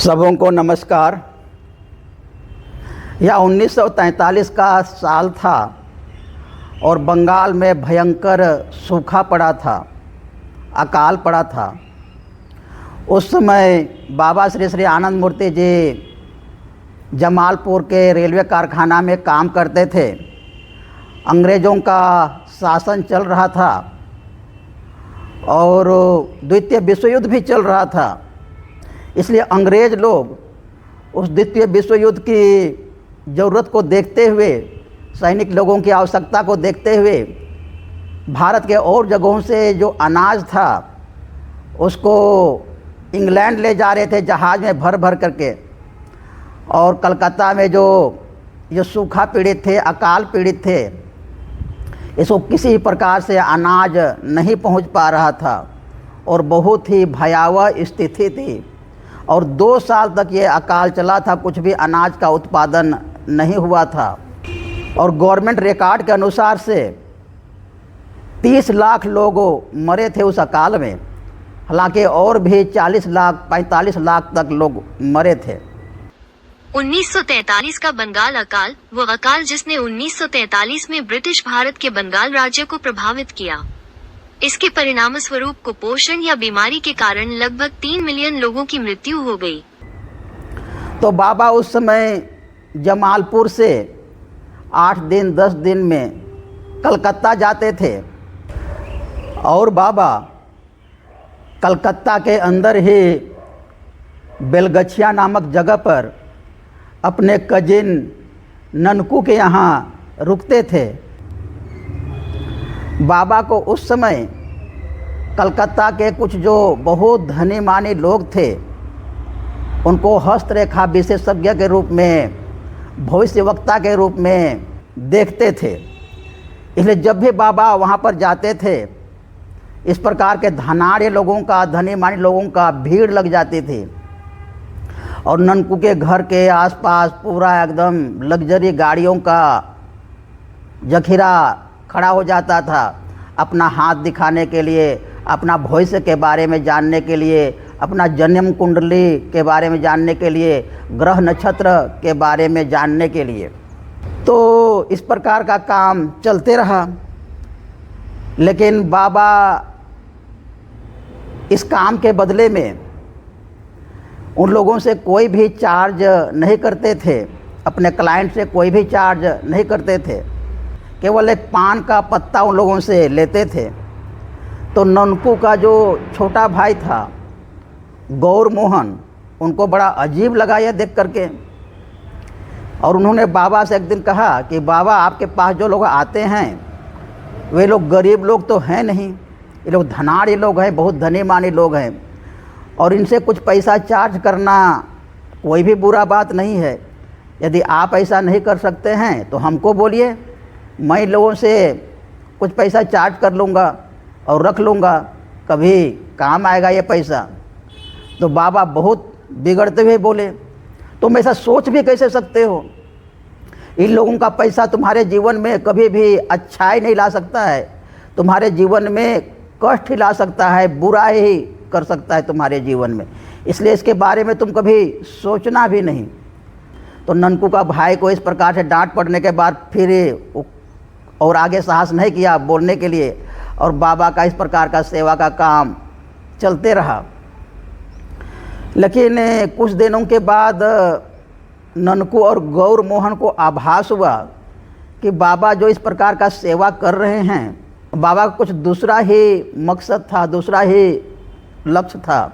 सबों को नमस्कार। यह 1943 का साल था और बंगाल में भयंकर सूखा पड़ा था, अकाल पड़ा था। उस समय बाबा श्री श्री आनंद मूर्ति जी जमालपुर के रेलवे कारखाना में काम करते थे। अंग्रेज़ों का शासन चल रहा था और द्वितीय विश्व युद्ध भी चल रहा था। इसलिए अंग्रेज़ लोग उस द्वितीय विश्व युद्ध की ज़रूरत को देखते हुए, सैनिक लोगों की आवश्यकता को देखते हुए भारत के और जगहों से जो अनाज था उसको इंग्लैंड ले जा रहे थे जहाज़ में भर भर करके। और कलकत्ता में जो सूखा पीड़ित थे, अकाल पीड़ित थे, इसको किसी प्रकार से अनाज नहीं पहुंच पा रहा था और बहुत ही भयावह स्थिति थी। और 2 साल तक ये अकाल चला था, कुछ भी अनाज का उत्पादन नहीं हुआ था। और गवर्नमेंट रिकॉर्ड के अनुसार से 30 लाख लोग मरे थे उस अकाल में। हालांकि और भी 40 लाख 45 लाख तक लोग मरे थे। 1943 का बंगाल अकाल, वो अकाल जिसने 1943 में ब्रिटिश भारत के बंगाल राज्य को प्रभावित किया। इसके परिणाम स्वरूप कुपोषण या बीमारी के कारण लगभग 3 मिलियन लोगों की मृत्यु हो गई। तो बाबा उस समय जमालपुर से 8 दिन 10 दिन में कलकत्ता जाते थे। और बाबा कलकत्ता के अंदर ही बेलगछिया नामक जगह पर अपने कजिन ननकू के यहाँ रुकते थे। बाबा को उस समय कलकत्ता के कुछ जो बहुत धनी मानी लोग थे उनको हस्तरेखा विशेषज्ञ के रूप में, भविष्यवक्ता के रूप में देखते थे। इसलिए जब भी बाबा वहाँ पर जाते थे, इस प्रकार के धनाढ़ लोगों का, धनी मानी लोगों का भीड़ लग जाती थी। और ननकू के घर के आसपास पूरा एकदम लग्जरी गाड़ियों का जखीरा खड़ा हो जाता था, अपना हाथ दिखाने के लिए, अपना भविष्य के बारे में जानने के लिए, अपना जन्म कुंडली के बारे में जानने के लिए, ग्रह नक्षत्र के बारे में जानने के लिए। तो इस प्रकार का काम चलते रहा। लेकिन बाबा इस काम के बदले में उन लोगों से कोई भी चार्ज नहीं करते थे, अपने क्लाइंट से कोई भी चार्ज नहीं करते थे, केवल एक पान का पत्ता उन लोगों से लेते थे। तो ननकू का जो छोटा भाई था गौर मोहन, उनको बड़ा अजीब लगा यह देख करके। और उन्होंने बाबा से एक दिन कहा कि बाबा, आपके पास जो लोग आते हैं वे लोग गरीब लोग तो हैं नहीं, ये लोग धनाढ़ लोग हैं, बहुत धनी मानी लोग हैं, और इनसे कुछ पैसा चार्ज करना कोई भी बुरा बात नहीं है। यदि आप ऐसा नहीं कर सकते हैं तो हमको बोलिए, मैं लोगों से कुछ पैसा चार्ज कर लूँगा और रख लूँगा, कभी काम आएगा ये पैसा। तो बाबा बहुत बिगड़ते हुए बोले, तुम ऐसा सोच भी कैसे सकते हो? इन लोगों का पैसा तुम्हारे जीवन में कभी भी अच्छाई नहीं ला सकता है, तुम्हारे जीवन में कष्ट ही ला सकता है, बुरा ही कर सकता है तुम्हारे जीवन में, इसलिए इसके बारे में तुम कभी सोचना भी नहीं। तो ननकू का भाई को इस प्रकार से डांट पड़ने के बाद फिर और आगे साहस नहीं किया बोलने के लिए, और बाबा का इस प्रकार का सेवा का काम चलते रहा। लेकिन कुछ दिनों के बाद ननकू और गौर मोहन को आभास हुआ कि बाबा जो इस प्रकार का सेवा कर रहे हैं, बाबा का कुछ दूसरा ही मकसद था, दूसरा ही लक्ष्य था।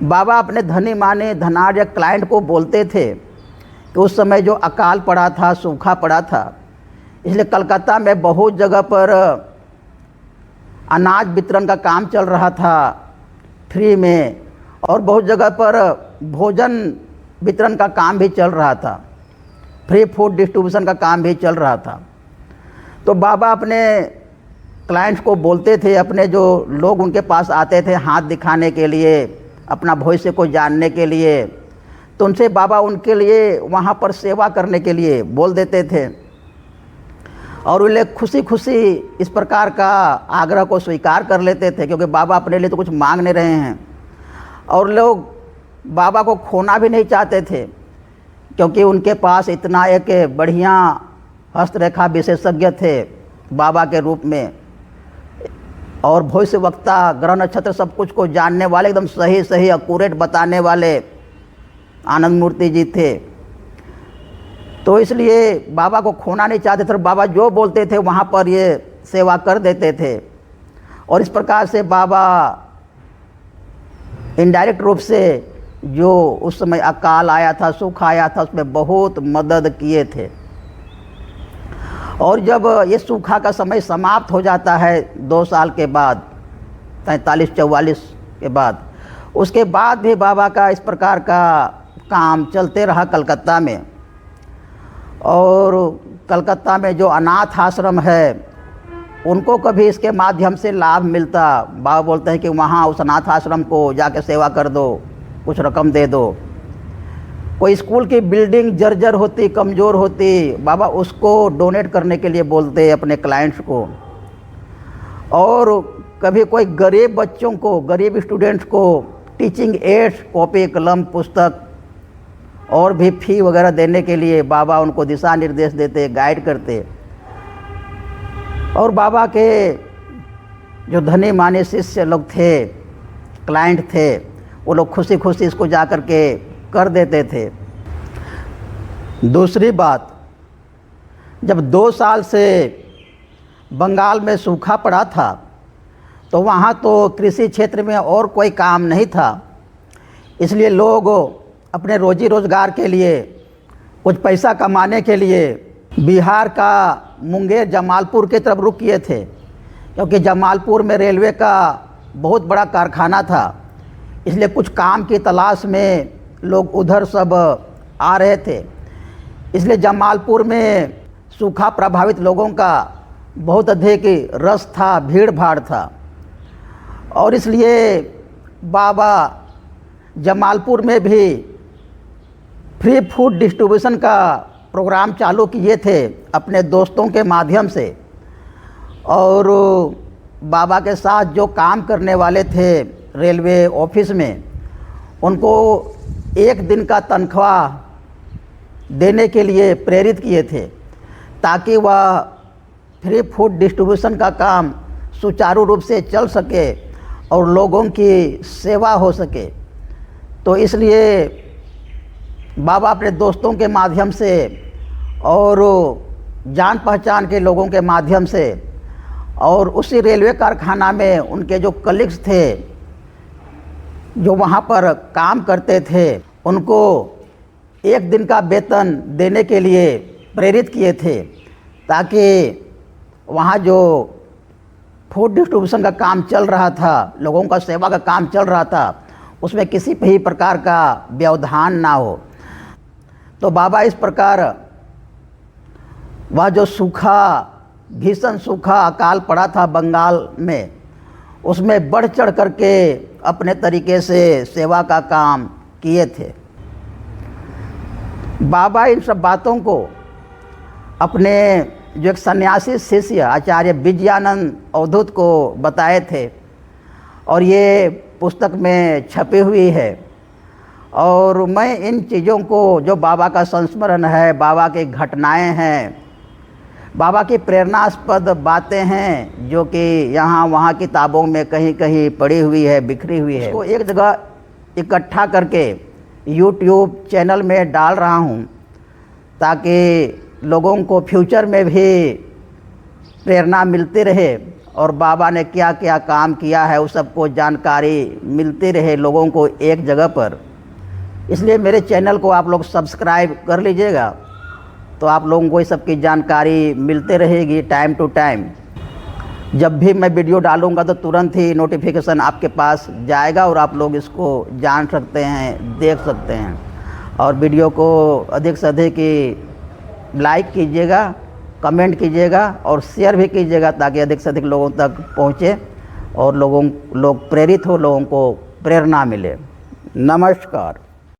बाबा अपने धनी माने धनाढ़ क्लाइंट को बोलते थे कि उस समय जो अकाल पड़ा था, सूखा पड़ा था, इसलिए कलकत्ता में बहुत जगह पर अनाज वितरण का काम चल रहा था फ्री में, और बहुत जगह पर भोजन वितरण का काम भी चल रहा था, फ्री फूड डिस्ट्रीब्यूशन का काम भी चल रहा था। तो बाबा अपने क्लाइंट्स को बोलते थे, अपने जो लोग उनके पास आते थे हाथ दिखाने के लिए, अपना भविष्य को जानने के लिए, तो उनसे बाबा उनके लिए वहाँ पर सेवा करने के लिए बोल देते थे। और वे लोग खुशी खुशी इस प्रकार का आग्रह को स्वीकार कर लेते थे, क्योंकि बाबा अपने लिए तो कुछ मांग नहीं रहे हैं। और लोग बाबा को खोना भी नहीं चाहते थे, क्योंकि उनके पास इतना एक बढ़िया हस्तरेखा विशेषज्ञ थे बाबा के रूप में, और भविष्यवक्ता, ग्रह नक्षत्र सब कुछ को जानने वाले, एकदम सही सही एक्यूरेट बताने वाले आनंद मूर्ति जी थे। तो इसलिए बाबा को खोना नहीं चाहते थे। बाबा जो बोलते थे वहाँ पर ये सेवा कर देते थे, और इस प्रकार से बाबा इनडायरेक्ट रूप से जो उस समय अकाल आया था, सुख आया था, उसमें बहुत मदद किए थे। और जब ये सूखा का समय समाप्त हो जाता है 2 साल के बाद, 43-44 के बाद, उसके बाद भी बाबा का इस प्रकार का काम चलते रहा कलकत्ता में। और कलकत्ता में जो अनाथ आश्रम है उनको कभी इसके माध्यम से लाभ मिलता। बाबा बोलते हैं कि वहाँ उस अनाथ आश्रम को जाके सेवा कर दो, कुछ रकम दे दो। कोई स्कूल की बिल्डिंग जर्जर होती, कमज़ोर होती, बाबा उसको डोनेट करने के लिए बोलते अपने क्लाइंट्स को। और कभी कोई गरीब बच्चों को, गरीब स्टूडेंट्स को टीचिंग एड्स, कॉपी कलम, पुस्तक और भी फ़ी वगैरह देने के लिए बाबा उनको दिशा निर्देश देते, गाइड करते। और बाबा के जो धनी माने शिष्य लोग थे, क्लाइंट थे, वो लोग खुशी खुशी इसको जा कर के कर देते थे। दूसरी बात, जब 2 साल से बंगाल में सूखा पड़ा था तो वहाँ तो कृषि क्षेत्र में और कोई काम नहीं था, इसलिए लोग अपने रोजी रोज़गार के लिए, कुछ पैसा कमाने के लिए बिहार का मुंगेर, जमालपुर की तरफ रुख किए थे, क्योंकि जमालपुर में रेलवे का बहुत बड़ा कारखाना था। इसलिए कुछ काम की तलाश में लोग उधर सब आ रहे थे। इसलिए जमालपुर में सूखा प्रभावित लोगों का बहुत अधिक रस था, भीड़ भाड़ था। और इसलिए बाबा जमालपुर में भी फ्री फूड डिस्ट्रीब्यूशन का प्रोग्राम चालू किए थे अपने दोस्तों के माध्यम से। और बाबा के साथ जो काम करने वाले थे रेलवे ऑफिस में, उनको 1 दिन का तनख्वाह देने के लिए प्रेरित किए थे, ताकि वह फ्री फूड डिस्ट्रीब्यूशन का काम सुचारू रूप से चल सके और लोगों की सेवा हो सके। तो इसलिए बाबा अपने दोस्तों के माध्यम से और जान पहचान के लोगों के माध्यम से, और उसी रेलवे कारखाना में उनके जो कलीग्स थे जो वहाँ पर काम करते थे, उनको 1 दिन का वेतन देने के लिए प्रेरित किए थे, ताकि वहाँ जो फूड डिस्ट्रीब्यूशन का काम चल रहा था, लोगों का सेवा का काम चल रहा था, उसमें किसी भी प्रकार का व्यवधान ना हो। तो बाबा इस प्रकार वह जो सूखा, भीषण सूखा अकाल पड़ा था बंगाल में, उसमें बढ़ चढ़ करके अपने तरीके से सेवा का काम किए थे। बाबा इन सब बातों को अपने जो एक सन्यासी शिष्य आचार्य विजयानंद अवधूत को बताए थे, और ये पुस्तक में छपी हुई है। और मैं इन चीज़ों को, जो बाबा का संस्मरण है, बाबा की घटनाएं हैं, बाबा की प्रेरणास्पद बातें हैं, जो कि यहाँ वहाँ किताबों में कहीं कहीं पड़ी हुई है, बिखरी हुई है, उसको एक जगह इकट्ठा करके YouTube चैनल में डाल रहा हूँ, ताकि लोगों को फ्यूचर में भी प्रेरणा मिलती रहे और बाबा ने क्या क्या काम किया है उस सबको जानकारी मिलती रहे लोगों को एक जगह पर। इसलिए मेरे चैनल को आप लोग सब्सक्राइब कर लीजिएगा, तो आप लोगों को इस सब की जानकारी मिलते रहेगी टाइम टू टाइम। जब भी मैं वीडियो डालूंगा तो तुरंत ही नोटिफिकेशन आपके पास जाएगा और आप लोग इसको जान सकते हैं, देख सकते हैं। और वीडियो को अधिक से अधिक लाइक कीजिएगा, कमेंट कीजिएगा और शेयर भी कीजिएगा, ताकि अधिक से अधिक लोगों तक पहुँचे और लोग प्रेरित हो, लोगों को प्रेरणा मिले। नमस्कार।